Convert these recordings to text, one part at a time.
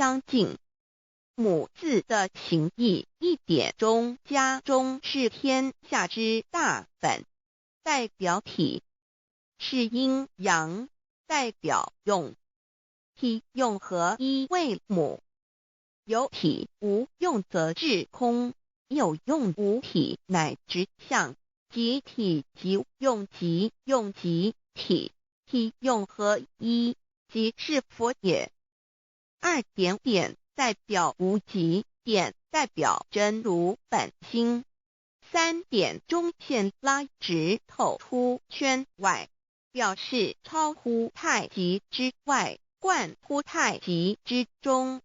相近。母字的形意，一点中加中是天下之大本，代表体；是阴阳，代表用。体用合一为母，有体无用则至空，有用无体乃直相。即体即用即用即体，体用合一，即是佛也。二点点代表无极，点代表真如本心。三点中线拉直透出圈外，表示超乎太极之外，贯乎太极之中。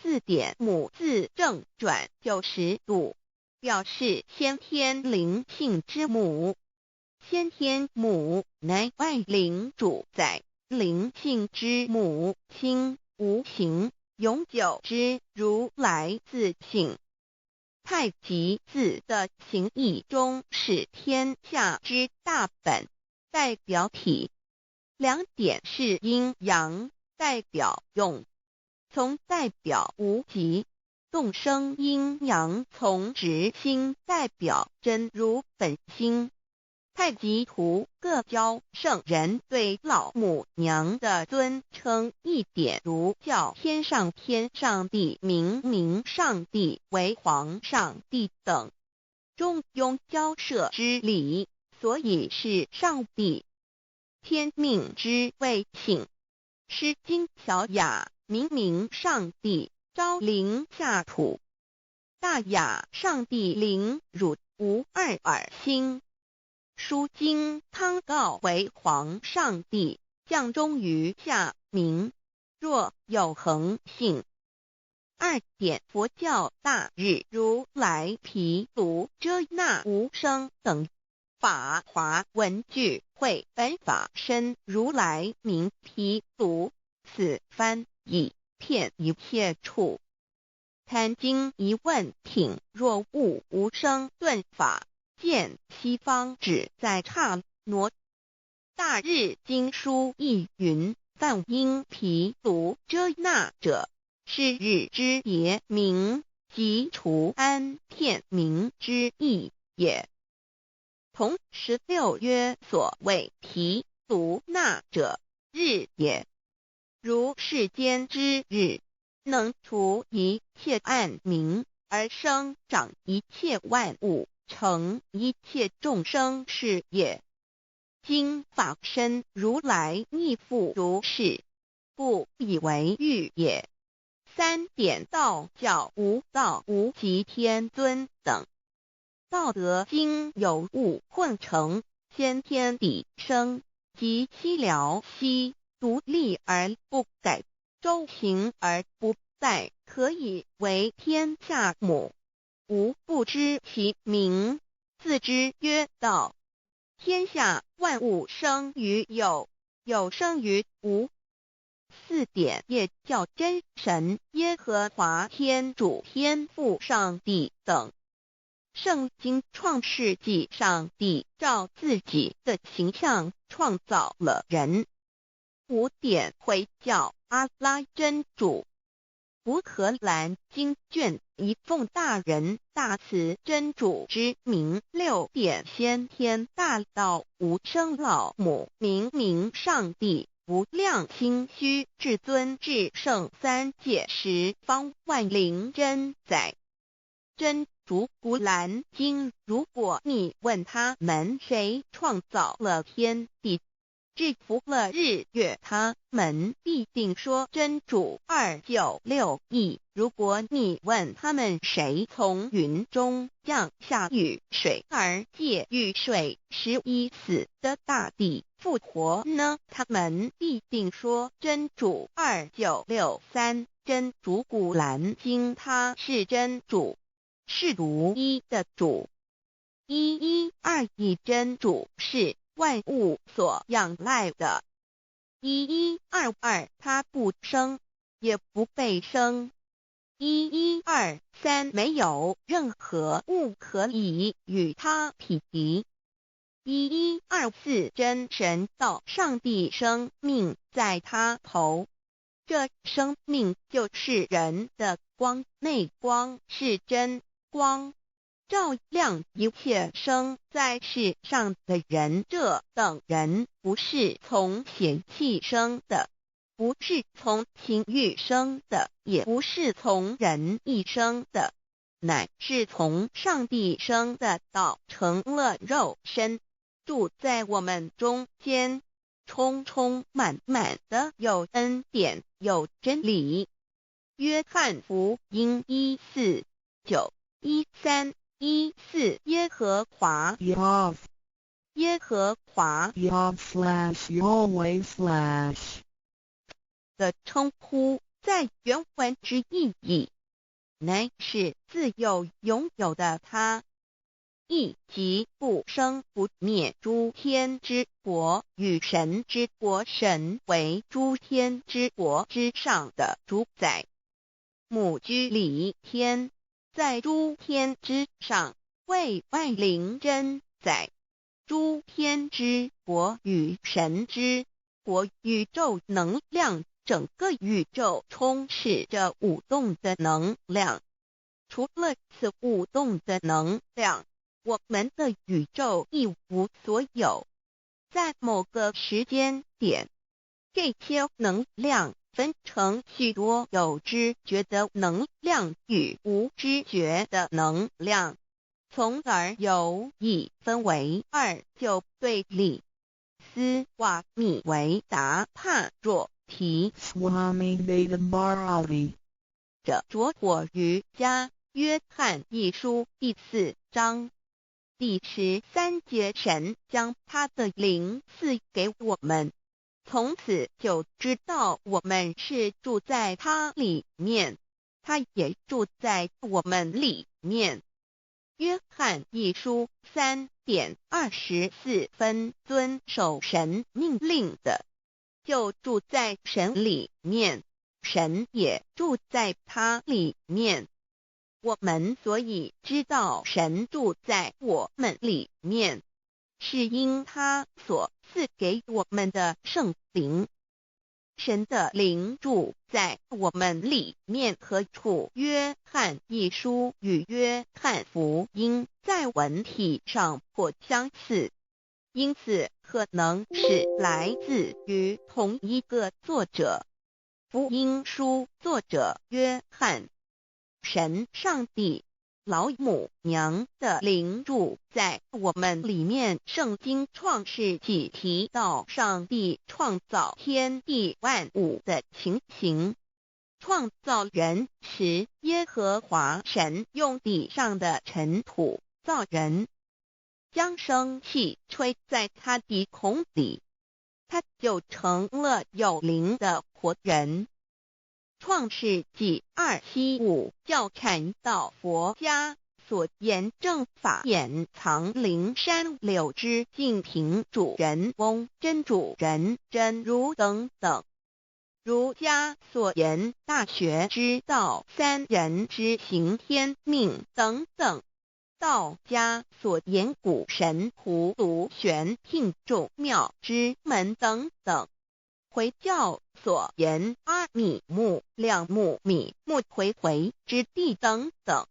四点母字正转90度，表示先天灵性之母。先天母乃外灵主宰，灵性之母亲无形，永久之如来自性。太极字的形意中是天下之大本，代表体。两点是阴阳，代表用。从代表无极，动生阴阳从直心，代表真如本心。太极图各教圣人对老母娘的尊称，一点如叫天上帝、明上帝为皇上帝等，中庸交涉之理，所以是上帝。天命之谓请，诗经小雅，明上帝昭灵下土，大雅上帝灵汝无二耳心。书经汤告为皇上帝，降中于下民，若有恒性。二点佛教大日如来毗卢遮那无生等法华文具会本法身如来名毗卢，此翻译遍一切处。坛经一问挺若悟无生顿法，见西方只在刹那。大日经书亦云，梵音毗卢遮那者，是日之别名，即除安片名之意也。同16曰所谓毗卢那者，日也。如世间之日，能除一切暗明，而生长一切万物，成一切众生是也。今法身如来亦复如是，故以为喻也。三点道教无道无极天尊等，道德经有物混成，先天地生，即悉了悉，独立而不改，周行而不殆，可以为天下母。吾不知其名，自之曰道。天下万物生于有，有生于无。四点也叫真神、耶和华天主、天父上帝等。圣经创世纪，上帝照自己的形象创造了人。五点回教阿拉真主。乌克兰经卷一奉大人大慈真主之名。六点先天大道无生老母明上帝无量心虚至尊至圣三界十方万灵真宰。真主古兰经，如果你问他们谁创造了天地，制服了日月，他们必定说真主296亿。如果你问他们谁从云中降下雨水而借雨水使已死的大地复活呢，他们必定说真主2963。真主古兰经，他是真主，是独一的主。112真主是万物所仰赖的。1122他不生，也不被生。1123没有任何物可以与他匹敌。1124真神道上帝生命在他头，这生命就是人的光，内光是真光，照亮一切生在世上的人。这等人不是从血气生的，不是从情欲生的，也不是从人意生的，乃是从上帝生的道，成了肉身，住在我们中间，充充满满的有恩典有真理。约翰福音1:4-9、1:3、1:4耶和华 Yahweh 耶和华 Yahweh/ 的称呼，在原文之意义，乃是自有拥有的他，亦即不生不灭诸天之国与神之国，神为诸天之国之上的主宰，母居里天，在诸天之上，为万灵真宰。诸天之国与神之国，宇宙能量，整个宇宙充斥着舞动的能量。除了此舞动的能量，我们的宇宙一无所有。在某个时间点，这些能量分成许多有知觉的能量与无知觉的能量，从而由一分为二，就对立。斯瓦米维达帕若提 Swami Vedabharati 着着火于家约翰一书第4章第13节，神将他的灵赐给我们，从此就知道我们是住在他里面，他也住在我们里面。约翰一书3:24，遵守神命令的，就住在神里面，神也住在他里面。我们所以知道神住在我们里面，是因他所赐给我们的圣灵。神的灵住在我们里面何处？约翰一书与约翰福音在文体上颇相似，因此可能是来自于同一个作者。福音书作者约翰，神上帝老母娘的灵住在我们里面。圣经创世纪提到上帝创造天地万物的情形，创造人时，耶和华神用地上的尘土造人，将生气吹在他鼻孔里，他就成了有灵的活人。创世纪2:7-5教看到佛家所言正法掩藏灵山柳之净瓶主人翁真主人真如等等。儒家所言大学之道三人之行天命等等。道家所言古神葫芦玄牝众妙之门等等。回教所言阿米木亮木米木回回之地等等。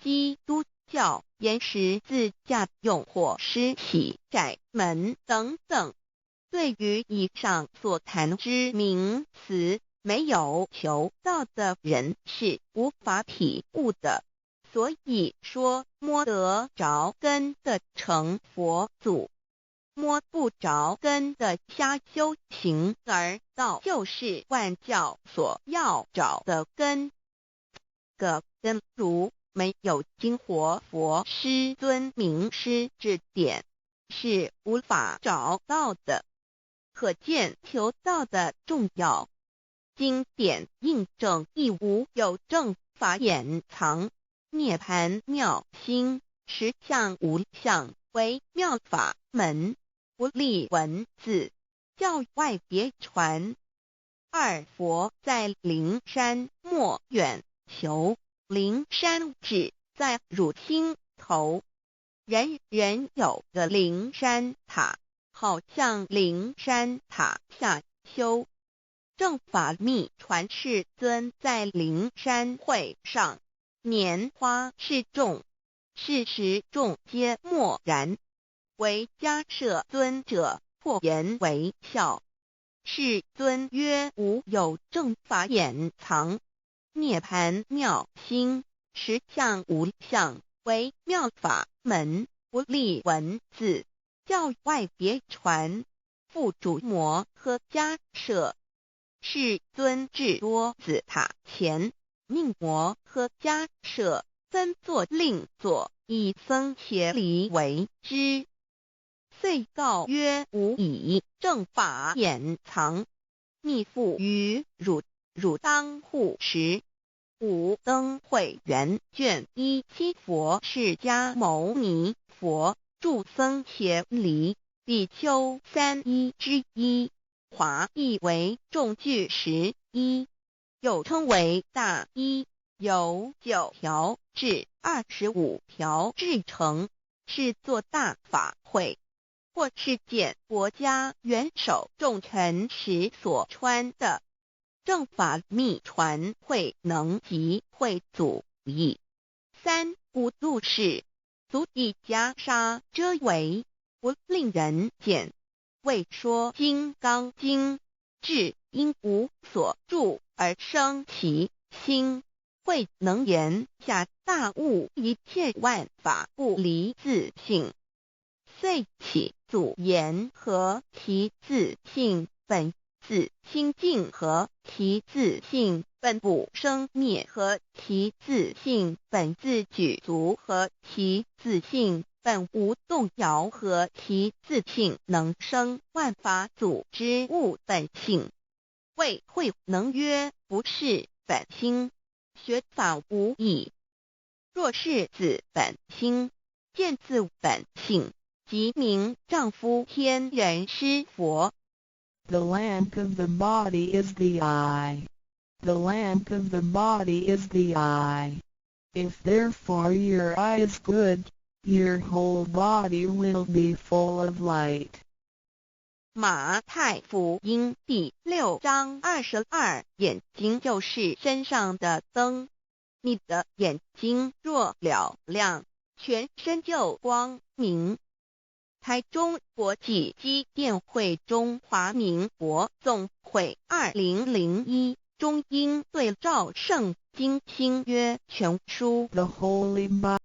基督教言十字架用火施洗窄门等等。对于以上所谈之名词，没有求道的人是无法体悟的。所以说摸得着根的成佛祖，摸不着根的瞎修行，而道就是万教所要找的根。个根如没有经活佛师尊名师指点，是无法找到的。可见求道的重要。经典印证亦无有正法掩藏，涅盘妙心，实相无相，为妙法门，不立文字，教外别传。二佛在灵山莫远求，灵山只在汝心头。人人有个灵山塔，好像灵山塔下修。正法密传世尊在灵山会上，拈花示众，是时众皆默然，唯迦摄尊者破颜为笑。世尊曰：吾有正法掩藏，涅盘妙心，实相无相，为妙法门，不立文字，教外别传，复主摩诃迦摄。世尊至多子塔前，命摩诃迦摄分作令作，以僧伽梨为之。遂告曰：吾以正法掩藏，密付于汝，汝当护持。五灯会元卷17佛释迦牟尼佛著僧伽梨比丘31之一，华译为众句11，又称为大一，由9条至25条制成，是作大法会，或是见国家元首重臣时所穿的。正法密传会能及会祖义。3. 五度士，足以袈裟遮为，不令人见。为说金刚经，至因无所住而生其心，慧能言下大悟一切万法不离自性。遂起祖言和其自性本自清净和其自性本不生灭和其自性本自具足和其自性本无动摇和其自性能生万法组之物本性。谓慧能曰：不是本心，学法无益。若是自本心，见自本性，即名丈夫天人师佛。The lamp of the body is the eye. The lamp of the body is the eye. If therefore your eye is good, your whole body will be full of light. 马太福音第6章22，眼睛就是身上的灯。你的眼睛若了亮，全身就光明。台中国际机电会中华民国总会2001中英对照圣经新约全书 The Holy Bible.